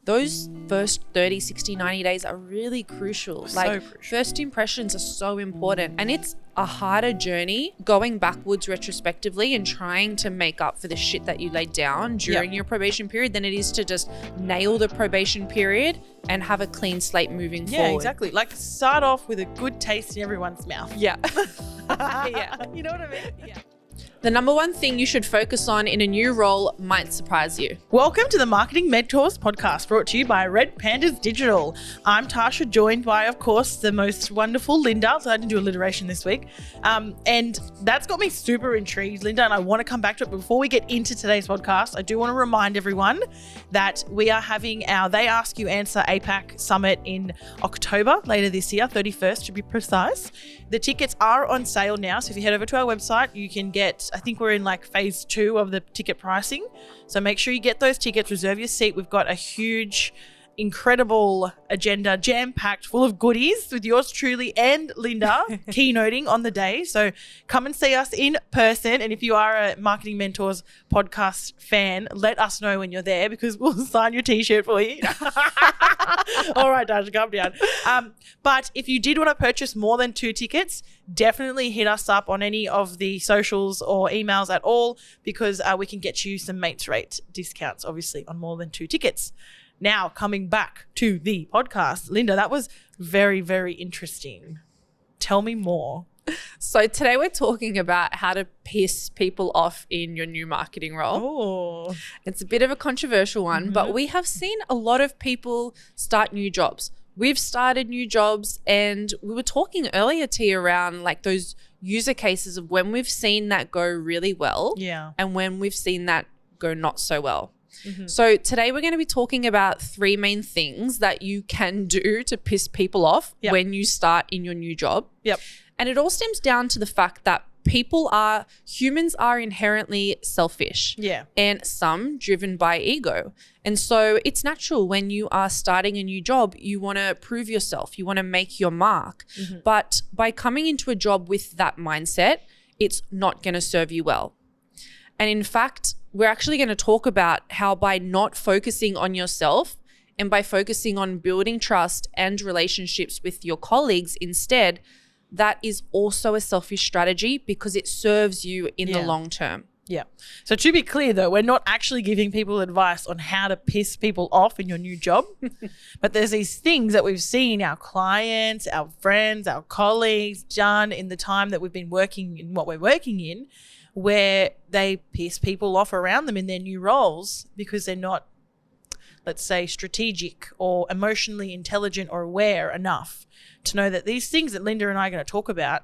those first 30, 60, 90 days are really crucial. Like crucial. First impressions are so important, and it's a harder journey going backwards retrospectively and trying to make up for the shit that you laid down during your probation period than it is to just nail the probation period and have a clean slate moving forward. Yeah, exactly. Like start off with a good taste in everyone's mouth. Yeah. Yeah. You know what I mean? Yeah. The number one thing you should focus on in a new role might surprise you. Welcome to the Marketing Mentors podcast, brought to you by Red Pandas Digital. I'm Tasha, joined by, of course, the most wonderful Linda. So I didn't do alliteration this week. And that's got me super intrigued, Linda, and I want to come back to it. But before we get into today's podcast, I do want to remind everyone that we are having our They Ask You Answer APAC Summit in October, later this year, 31st to be precise. The tickets are on sale now. So if you head over to our website, you can get, I think we're in like phase 2 of the ticket pricing. So make sure you get those tickets, reserve your seat. We've got a huge, incredible agenda, jam-packed, full of goodies with yours truly and Linda keynoting on the day. So come and see us in person. And if you are a Marketing Mentors podcast fan, let us know when you're there because we'll sign your t-shirt for you. All right, Dasha, calm down. But if you did want to purchase more than 2 tickets, definitely hit us up on any of the socials or emails at all because we can get you some mates rate discounts, obviously, on more than 2 tickets. Now, coming back to the podcast, Linda, that was very, very interesting. Tell me more. So today we're talking about how to piss people off in your new marketing role. Oh, It's a bit of a controversial one, but we have seen a lot of people start new jobs. We've started new jobs, and we were talking earlier, T, around like those user cases of when we've seen that go really well and when we've seen that go not so well. So today we're going to be talking about 3 main things that you can do to piss people off when you start in your new job. And it all stems down to the fact that humans are inherently selfish. And some driven by ego. And so it's natural when you are starting a new job, you want to prove yourself, you want to make your mark. But by coming into a job with that mindset, it's not going to serve you well. And in fact, we're actually going to talk about how by not focusing on yourself and by focusing on building trust and relationships with your colleagues instead, that is also a selfish strategy because it serves you in the long term. So to be clear though, we're not actually giving people advice on how to piss people off in your new job, but there's these things that we've seen our clients, our friends, our colleagues done in the time that we've been working in what we're working in, where they piss people off around them in their new roles because they're not, let's say, strategic or emotionally intelligent or aware enough to know that these things that Linda and I are going to talk about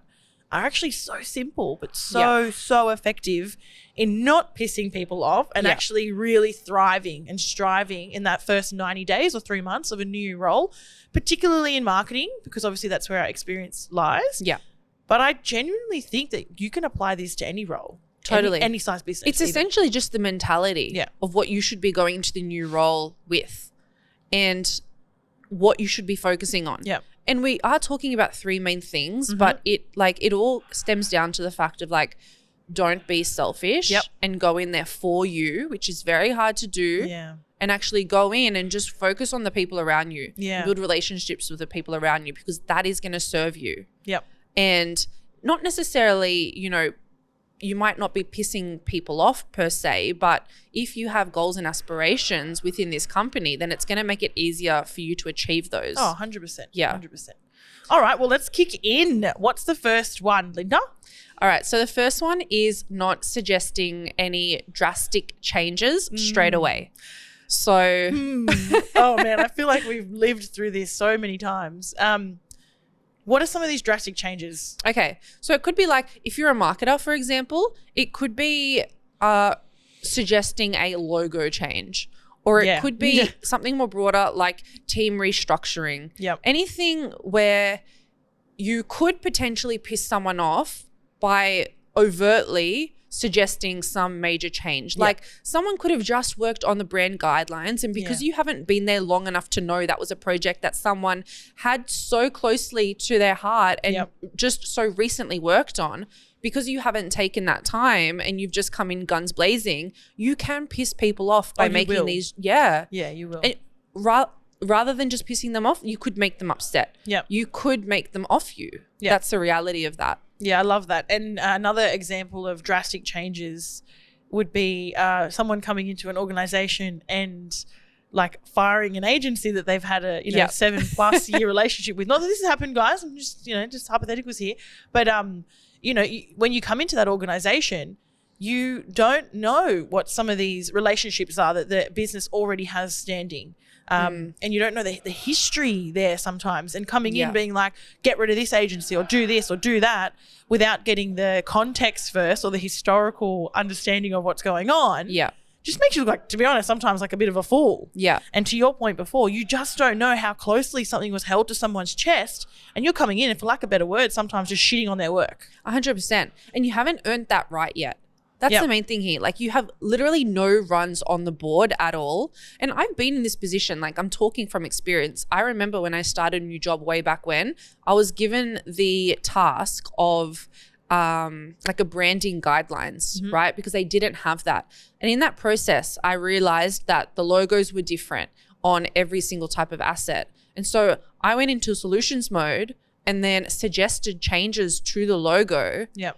are actually so simple but so effective in not pissing people off and actually really thriving and striving in that first 90 days or 3 months of a new role, particularly in marketing, because obviously that's where our experience lies. But I genuinely think that you can apply this to any role. Totally. Any size business. It's essentially just the mentality of what you should be going into the new role with and what you should be focusing on. And we are talking about 3 main things, but it all stems down to the fact of like, don't be selfish and go in there for you, which is very hard to do. And actually go in and just focus on the people around you. Build relationships with the people around you because that is going to serve you. And not necessarily, you might not be pissing people off per se, but if you have goals and aspirations within this company, then it's going to make it easier for you to achieve those. Oh, 100%. 100%. All right, well, let's kick in. What's the first one, Linda? All right, so the first one is not suggesting any drastic changes straight away. So, oh man, I feel like we've lived through this so many times. What are some of these drastic changes? Okay, so it could be like if you're a marketer, for example, it could be suggesting a logo change, or it could be something more broader like team restructuring. Anything where you could potentially piss someone off by overtly suggesting some major change. Like someone could have just worked on the brand guidelines, and because you haven't been there long enough to know that was a project that someone had so closely to their heart and just so recently worked on, because you haven't taken that time and you've just come in guns blazing, you can piss people off by making these. Yeah, you will. And rather than just pissing them off, you could make them upset. Yeah. You could make them off you. Yeah. That's the reality of that. Yeah, I love that. And another example of drastic changes would be someone coming into an organization and like firing an agency that they've had a 7+ year relationship with. Not that this has happened, guys. I'm just just hypotheticals here. But when you come into that organization, you don't know what some of these relationships are that the business already has standing. And you don't know the history there sometimes, and coming in being like, get rid of this agency or do this or do that without getting the context first or the historical understanding of what's going on. Yeah. Just makes you look like, to be honest, sometimes like a bit of a fool. Yeah. And to your point before, you just don't know how closely something was held to someone's chest, and you're coming in and, for lack of a better word, sometimes just shitting on their work. 100%. And you haven't earned that right yet. That's the main thing here. Like, you have literally no runs on the board at all. And I've been in this position, like, I'm talking from experience. I remember when I started a new job way back when, I was given the task of like a branding guidelines, right? Because they didn't have that. And in that process, I realized that the logos were different on every single type of asset. And so I went into solutions mode and then suggested changes to the logo. Yep.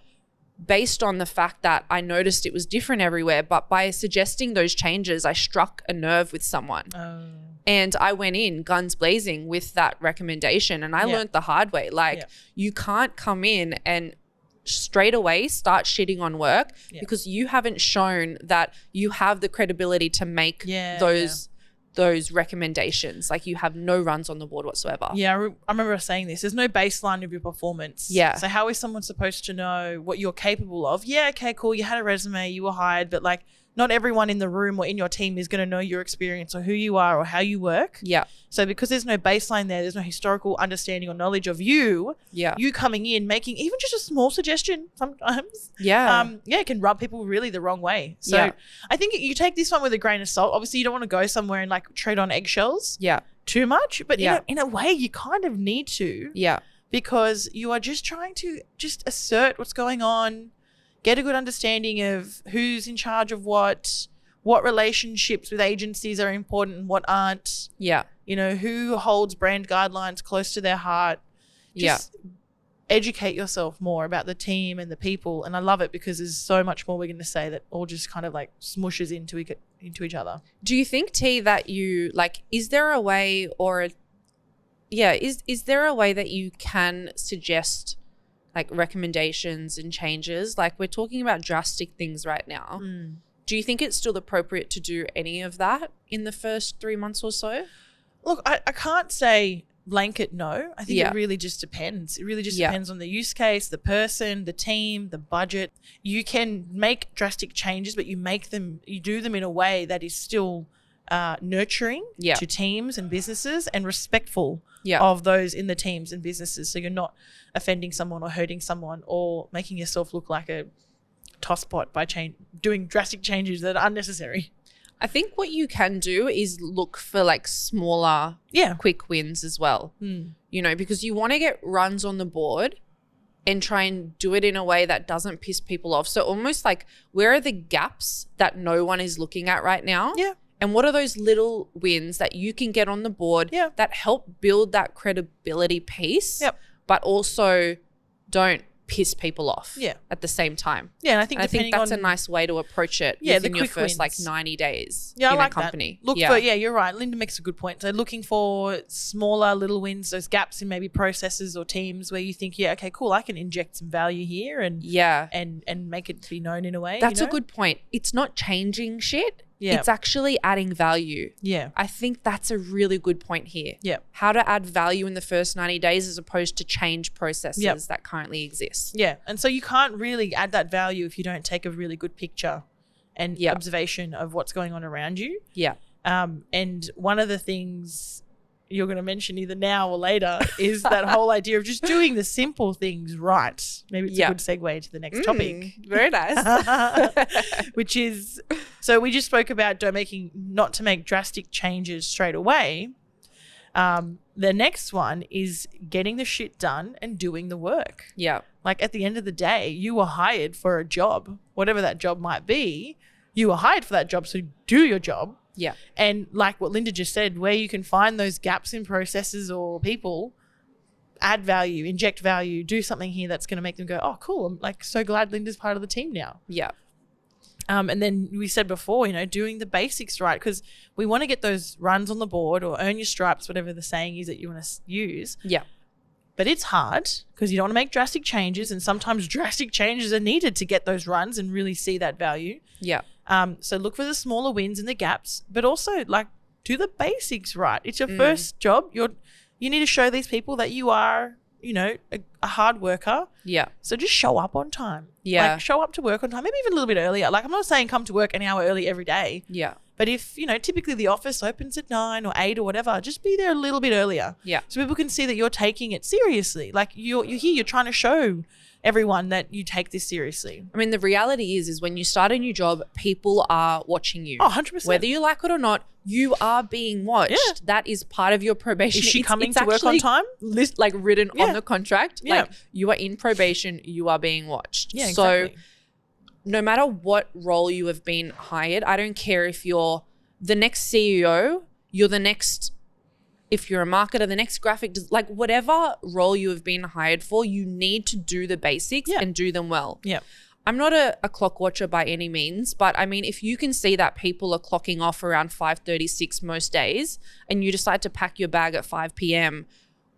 Based on the fact that I noticed it was different everywhere. But by suggesting those changes, I struck a nerve with someone. And I went in guns blazing with that recommendation. And I learned the hard way. Like, you can't come in and straight away start shitting on work because you haven't shown that you have the credibility to make those recommendations. Like, you have no runs on the board whatsoever. Yeah, I remember saying this. There's no baseline of your performance. Yeah. So how is someone supposed to know what you're capable of? Yeah, okay, cool. You had a resume, you were hired, but like, not everyone in the room or in your team is going to know your experience or who you are or how you work. Yeah. So because there's no baseline there's no historical understanding or knowledge of you. Yeah. You coming in, making even just a small suggestion sometimes. Yeah. It can rub people really the wrong way. So I think you take this one with a grain of salt. Obviously, you don't want to go somewhere and like tread on eggshells. Yeah. Too much, but in a way, you kind of need to. Yeah. Because you are just trying to just assert what's going on. Get a good understanding of who's in charge of what relationships with agencies are important and what aren't. Yeah. Who holds brand guidelines close to their heart. Just educate yourself more about the team and the people. And I love it because there's so much more we're going to say that all just kind of like smushes into each other. Do you think, T, that you like, is there a way is there a way that you can suggest like recommendations and changes? Like, we're talking about drastic things right now. Do you think it's still appropriate to do any of that in the first 3 months or so? Look, I can't say blanket no. I think it really just depends. It really just depends on the use case, the person, the team, the budget. You can make drastic changes, but you do them in a way that is still nurturing to teams and businesses and respectful of those in the teams and businesses. So you're not offending someone or hurting someone or making yourself look like a tosspot by doing drastic changes that are unnecessary. I think what you can do is look for like smaller, quick wins as well. Because you want to get runs on the board and try and do it in a way that doesn't piss people off. So almost like, where are the gaps that no one is looking at right now? Yeah. And what are those little wins that you can get on the board that help build that credibility piece, but also don't piss people off at the same time? Yeah, and I think that's a nice way to approach it within your first like 90 days in a company. That. You're right. Linda makes a good point. So looking for smaller little wins, those gaps in maybe processes or teams where you think, okay, cool, I can inject some value here and make it be known in a way. That's a good point. It's not changing shit. Yeah. It's actually adding value. Yeah. I think that's a really good point here. Yeah. How to add value in the first 90 days as opposed to change processes that currently exist. Yeah. And so you can't really add that value if you don't take a really good picture and observation of what's going on around you. Yeah. And one of the things you're going to mention either now or later is that whole idea of just doing the simple things right. Maybe it's a good segue to the next topic. Very nice. Which is, so we just spoke about not to make drastic changes straight away. The next one is getting the shit done and doing the work. Yeah. Like, at the end of the day, you were hired for a job, whatever that job might be. You were hired for that job, so do your job. Yeah. And like what Linda just said, where you can find those gaps in processes or people, add value, inject value, do something here that's going to make them go, oh, cool. I'm like so glad Linda's part of the team now. Yeah. And then we said before, doing the basics right, because we want to get those runs on the board or earn your stripes, whatever the saying is that you want to use. Yeah. But it's hard because you don't want to make drastic changes, and sometimes drastic changes are needed to get those runs and really see that value. Yeah. So look for the smaller wins and the gaps, but also like do the basics right. It's your first job. You need to show these people that you are, a hard worker. Yeah. So just show up on time. Yeah. Like show up to work on time, maybe even a little bit earlier. Like I'm not saying come to work an hour early every day. Yeah. But if, typically the office opens at 9 or 8 or whatever, just be there a little bit earlier. Yeah. So people can see that you're taking it seriously. Like you're here, you're trying to show everyone that you take this seriously. I mean, the reality is when you start a new job, people are watching you. Oh, 100%. Whether you like it or not, you are being watched. Yeah. That is part of your probation. Is she coming it's to work on time? Written on the contract. Yeah. Like you are in probation, you are being watched. Yeah, exactly. So no matter what role you have been hired, I don't care if you're the next CEO, you're the next, if you're a marketer, the next graphic, like whatever role you have been hired for, you need to do the basics and do them well. Yeah. I'm not a clock watcher by any means, but I mean, if you can see that people are clocking off around 5:36 most days and you decide to pack your bag at 5 p.m.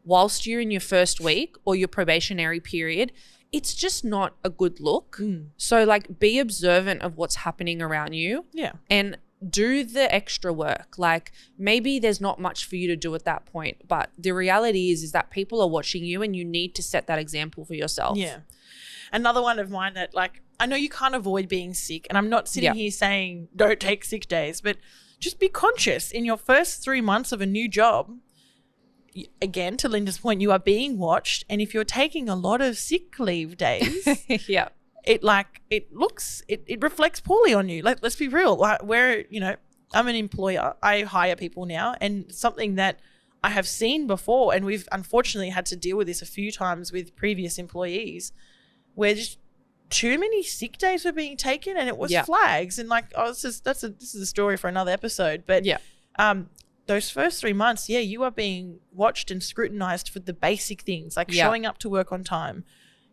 whilst you're in your first week or your probationary period, it's just not a good look. So like be observant of what's happening around you. Yeah. And do the extra work. Like maybe there's not much for you to do at that point, but the reality is that people are watching you and you need to set that example for yourself. Yeah. Another one of mine that like, I know you can't avoid being sick, and I'm not sitting here saying don't take sick days, but just be conscious in your first 3 months of a new job. Again, to Linda's point, you are being watched. And if you're taking a lot of sick leave days, Yeah. it reflects poorly on you. Like, let's be real. Like, I'm an employer. I hire people now, and something that I have seen before, and we've unfortunately had to deal with this a few times with previous employees, where just too many sick days were being taken, and it was flags. And like, this is a story for another episode. But those first 3 months, you are being watched and scrutinized for the basic things, like showing up to work on time,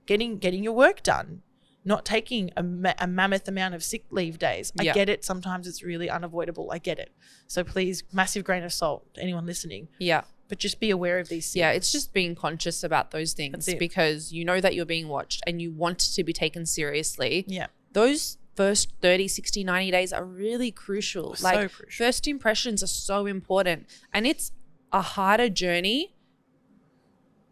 getting your work done, not taking a mammoth amount of sick leave days. I get it. Sometimes it's really unavoidable. I get it. So please, massive grain of salt to anyone listening. Yeah. But just be aware of these things. Yeah, it's just being conscious about those things because you know that you're being watched and you want to be taken seriously. Yeah. Those first 30, 60, 90 days are really crucial. So crucial. First impressions are so important, and it's a harder journey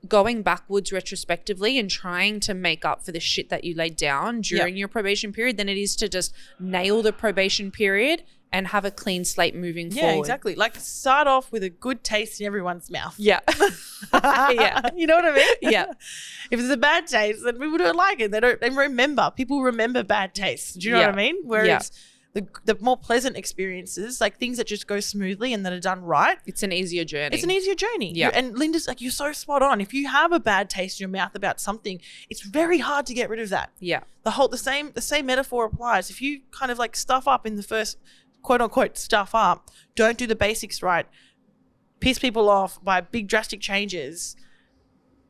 going backwards retrospectively and trying to make up for the shit that you laid down during your probation period than it is to just nail the probation period and have a clean slate moving forward. Yeah, exactly. Like start off with a good taste in everyone's mouth. Yeah. Yeah. You know what I mean? Yeah. If it's a bad taste, then people don't like it. They remember. People remember bad tastes. Do you know what I mean? Whereas the more pleasant experiences, like things that just go smoothly and that are done right. It's an easier journey. It's an easier journey. Yeah. And Linda's like, you're so spot on. If you have a bad taste in your mouth about something, it's very hard to get rid of that. Yeah. The same metaphor applies. If you kind of like stuff up in the first quote unquote stuff up, don't do the basics right, piss people off by big drastic changes,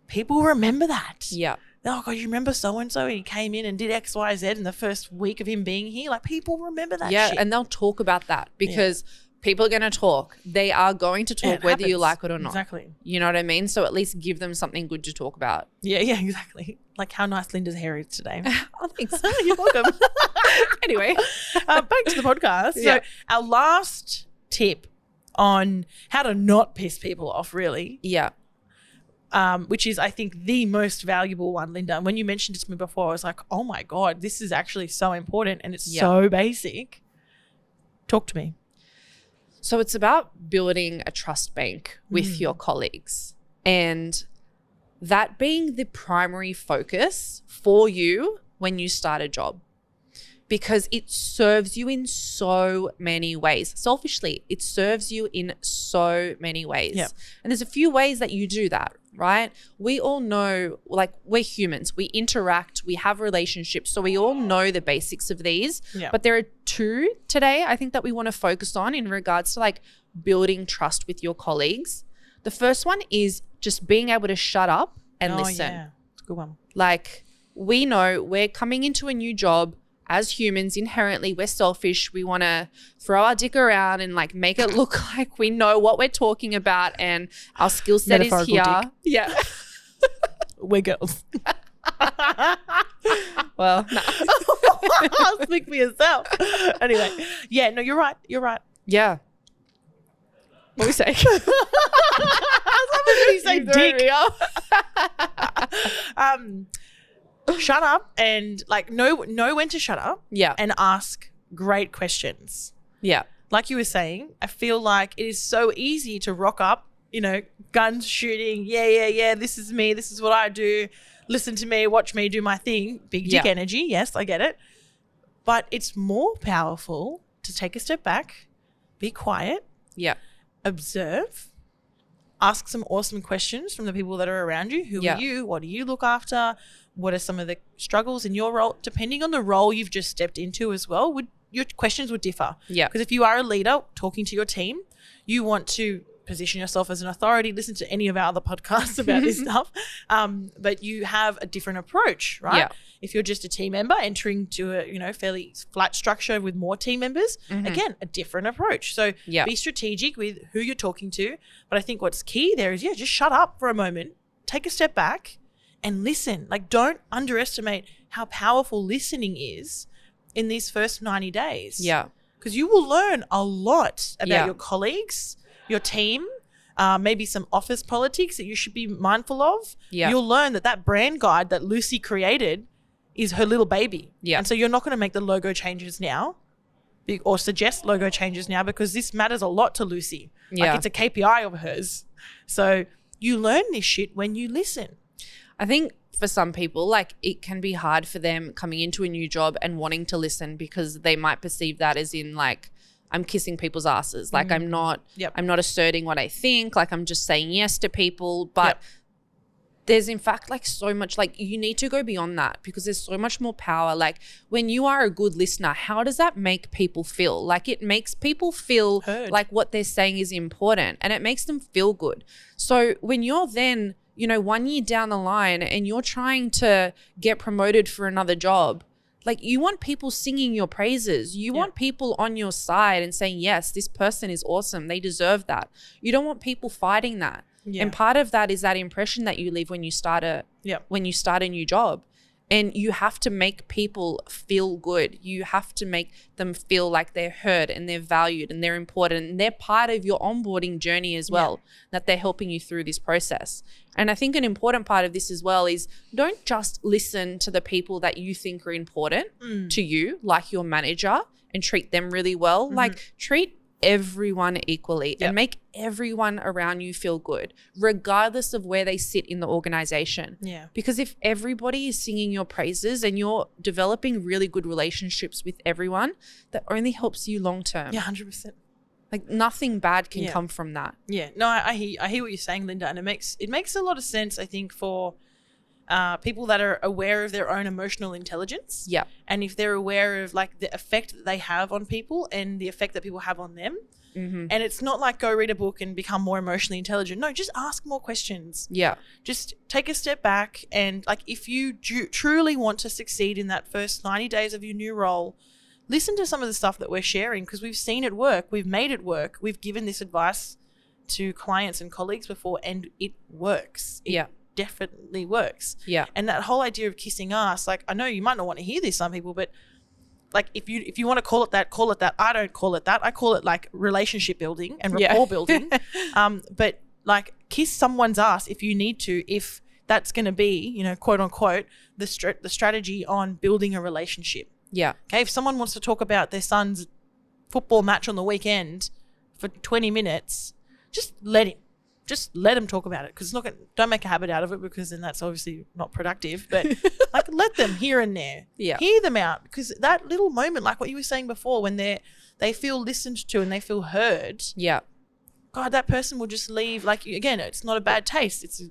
people remember that. Yeah. Oh God, you remember so-and-so, he came in and did X, Y, Z in the first week of him being here? Like people remember that shit. Yeah, and they'll talk about that because people are going to talk. They are going to talk whether you like it or not. Exactly. You know what I mean? So at least give them something good to talk about. Yeah, exactly. Like how nice Linda's hair is today. Oh, thanks. You're welcome. Anyway, back to the podcast. So our last tip on how to not piss people off, really. Yeah. Which is, I think, the most valuable one, Linda. And when you mentioned it to me before, I was like, oh my God, this is actually so important and it's so basic. Talk to me. So it's about building a trust bank with your colleagues and that being the primary focus for you when you start a job. because it serves you in so many ways. Selfishly, it serves you in so many ways. Yep. And there's a few ways that you do that, right? We all know, like, we're humans. We interact, we have relationships. So we all know the basics of these. Yep. But there are two today I think that we want to focus on in regards to like building trust with your colleagues. The first one is just being able to shut up and listen. Yeah, it's a good one. Like, we know we're coming into a new job. As humans, inherently, we're selfish. We want to throw our dick around and like make it look like we know what we're talking about and our skill set is here. Dick. Yeah. We're girls. Well, no. Speak for yourself. Anyway, yeah, no, you're right. You're right. Yeah. What are we saying? You say dick. Shut up and like know when to shut up. Yeah. And ask great questions. Yeah. Like you were saying, I feel like it is so easy to rock up, you know, guns shooting. Yeah. This is me. This is what I do. Listen to me. Watch me do my thing. Big dick energy. Yes, I get it. But it's more powerful to take a step back, be quiet. Yeah. Observe. Ask some awesome questions from the people that are around you. Who are you? What do you look after? What are some of the struggles in your role? Depending on the role you've just stepped into as well, your questions would differ. Yeah. Because if you are a leader talking to your team, you want to position yourself as an authority. Listen to any of our other podcasts about this stuff. But you have a different approach, right? Yeah. If you're just a team member entering to a fairly flat structure with more team members, again, a different approach. So be strategic with who you're talking to. But I think what's key there is, just shut up for a moment, take a step back and listen. Like, don't underestimate how powerful listening is in these first 90 days. Yeah. Because you will learn a lot about your colleagues, your team, maybe some office politics that you should be mindful of. Yeah. You'll learn that brand guide that Lucy created is her little baby. Yeah. And so you're not going to make the logo changes now or suggest logo changes now because this matters a lot to Lucy. Yeah. Like, it's a KPI of hers. So you learn this shit when you listen. I think for some people, like, it can be hard for them coming into a new job and wanting to listen because they might perceive that as in like, I'm kissing people's asses. Like, I'm not asserting what I think. Like, I'm just saying yes to people. But there's in fact like so much, like, you need to go beyond that because there's so much more power. Like, when you are a good listener, how does that make people feel? Like, it makes people feel heard. Like what they're saying is important and it makes them feel good. So when you're then, 1 year down the line and you're trying to get promoted for another job, like, you want people singing your praises. You want people on your side and saying, yes, this person is awesome. They deserve that. You don't want people fighting that. Yeah. And part of that is that impression that you leave when you start a new job. And you have to make people feel good. You have to make them feel like they're heard and they're valued and they're important and they're part of your onboarding journey as well, that they're helping you through this process. And I think an important part of this as well is don't just listen to the people that you think are important to you, like your manager, and treat them really well. Like, treat everyone equally and make everyone around you feel good, regardless of where they sit in the organization. Yeah. Because if everybody is singing your praises and you're developing really good relationships with everyone, that only helps you long term. Yeah, 100%. Like, nothing bad can come from that. Yeah. No, I hear what you're saying, Linda, and it makes a lot of sense, I think, for people that are aware of their own emotional intelligence. Yeah. And if they're aware of like the effect that they have on people and the effect that people have on them. And it's not like go read a book and become more emotionally intelligent. No, just ask more questions. Yeah. Just take a step back and like, if you truly want to succeed in that first 90 days of your new role, listen to some of the stuff that we're sharing because we've seen it work. We've made it work. We've given this advice to clients and colleagues before and it works. It definitely works. Yeah. And that whole idea of kissing ass, like, I know you might not want to hear this, some people, but like, if you want to call it that, call it that. I don't call it that. I call it like relationship building and rapport building. But like, kiss someone's ass if you need to, if that's going to be, quote unquote, the strategy on building a relationship. Yeah. Okay. If someone wants to talk about their son's football match on the weekend for 20 minutes, just let him. just let them talk about it, because don't make a habit out of it, because then that's obviously not productive. But like, let them here and there, hear them out, because that little moment, like what you were saying before, when they feel listened to and they feel heard. Yeah. God, that person will just leave. Like, again, it's not a bad taste. It's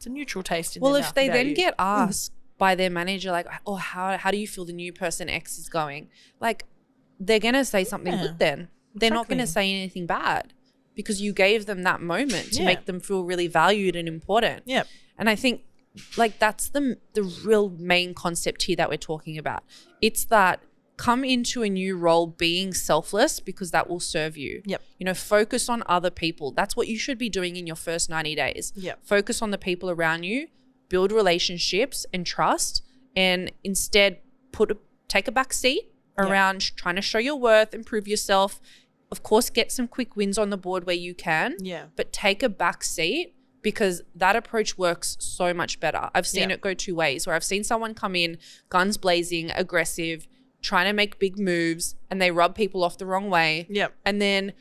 a neutral taste in their mouth. If they then get asked by their manager, like, oh, how do you feel the new person X is going? Like, they're going to say something good then. They're not going to say anything bad, because you gave them that moment to make them feel really valued and important. Yeah. And I think, like, that's the real main concept here that we're talking about. It's that come into a new role being selfless, because that will serve you. Yep. You know, focus on other people. That's what you should be doing in your first 90 days. Yep. Focus on the people around you, build relationships and trust, and instead take a back seat around trying to show your worth, improve yourself. Of course, get some quick wins on the board where you can. Yeah. But take a back seat, because that approach works so much better. I've seen it go two ways, where I've seen someone come in guns blazing, aggressive, trying to make big moves, and they rub people off the wrong way. Yep. And then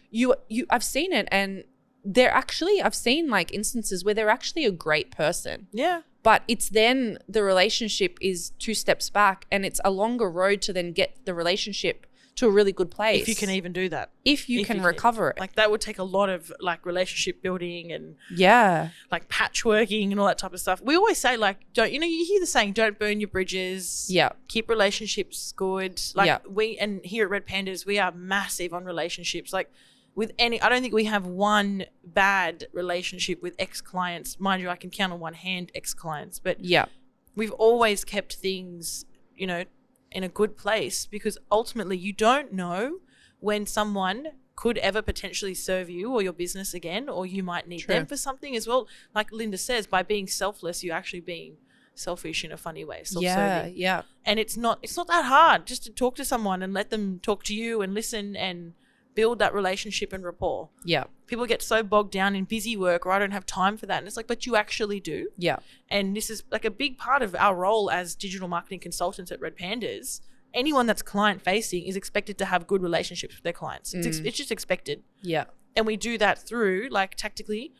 I've seen it, and I've seen like instances where they're actually a great person. Yeah. But it's then the relationship is 2 steps back, and it's a longer road to then get the relationship to a really good place. If you can even do that. If you can recover it. Like, that would take a lot of like relationship building and like patchworking and all that type of stuff. We always say, like, you hear the saying, don't burn your bridges. Yeah. Keep relationships good. Like and here at Red Pandas, we are massive on relationships. Like, I don't think we have one bad relationship with ex-clients. Mind you, I can count on one hand ex-clients, but we've always kept things, in a good place, because ultimately you don't know when someone could ever potentially serve you or your business again, or you might need them for something as well. Like Linda says, by being selfless, you're actually being selfish in a funny way, self-serving. Yeah. And it's not that hard just to talk to someone and let them talk to you and listen and build that relationship and rapport. Yeah. People get so bogged down in busy work, or I don't have time for that. And it's like, but you actually do. Yeah. And this is like a big part of our role as digital marketing consultants at Red Pandas. Anyone that's client facing is expected to have good relationships with their clients. It's just expected. Yeah. And we do that through, like, tactically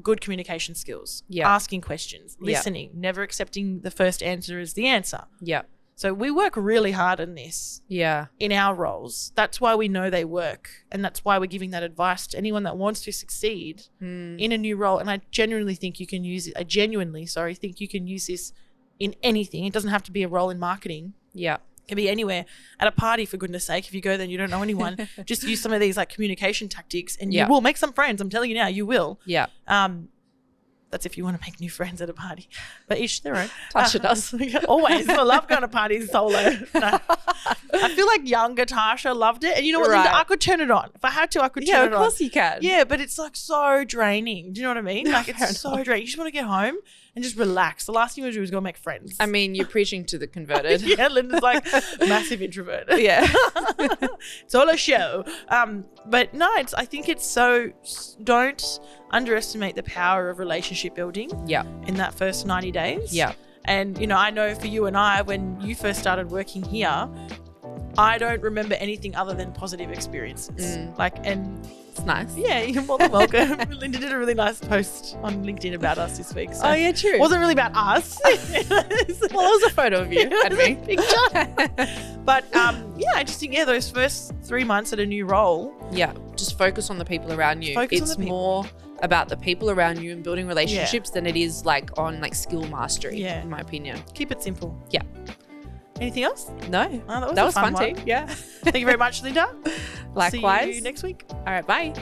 good communication skills, asking questions, listening, never accepting the first answer as the answer. Yeah. So we work really hard on this in our roles. That's why we know they work. And that's why we're giving that advice to anyone that wants to succeed in a new role. And I genuinely think you can use it. Think you can use this in anything. It doesn't have to be a role in marketing. Yeah. It can be anywhere. At a party, for goodness sake, if you go there and you don't know anyone, just use some of these like communication tactics, and you will make some friends. I'm telling you now, you will. Yeah. That's if you want to make new friends at a party. But each their own. Tasha does. Always. I love going to parties solo. No. I feel like younger Tasha loved it. And you know what, Linda? I could turn it on. If I had to, I could turn it on. Yeah, of course you can. Yeah, but it's like so draining. Do you know what I mean? Like, it's so draining. You just want to get home and just relax. The last thing you want to do is go make friends. I mean, you're preaching to the converted. Yeah, Linda's like massive introvert. Yeah. It's all a show. But no, I think it's so, don't underestimate the power of relationship building in that first 90 days. Yeah. And, I know for you and I, when you first started working here, I don't remember anything other than positive experiences. It's nice. Yeah, you're more than welcome. Linda did a really nice post on LinkedIn about us this week. So oh, yeah, true. It wasn't really about us. Well, it was a photo of you and me. Picture. But, I just think, those first 3 months at a new role. Yeah, just focus on the people around you. It's more about the people around you and building relationships than it is on skill mastery, in my opinion. Keep it simple. Yeah. Anything else? No. Oh, that was fun too. Yeah. Thank you very much, Linda. Likewise. See you next week. All right. Bye.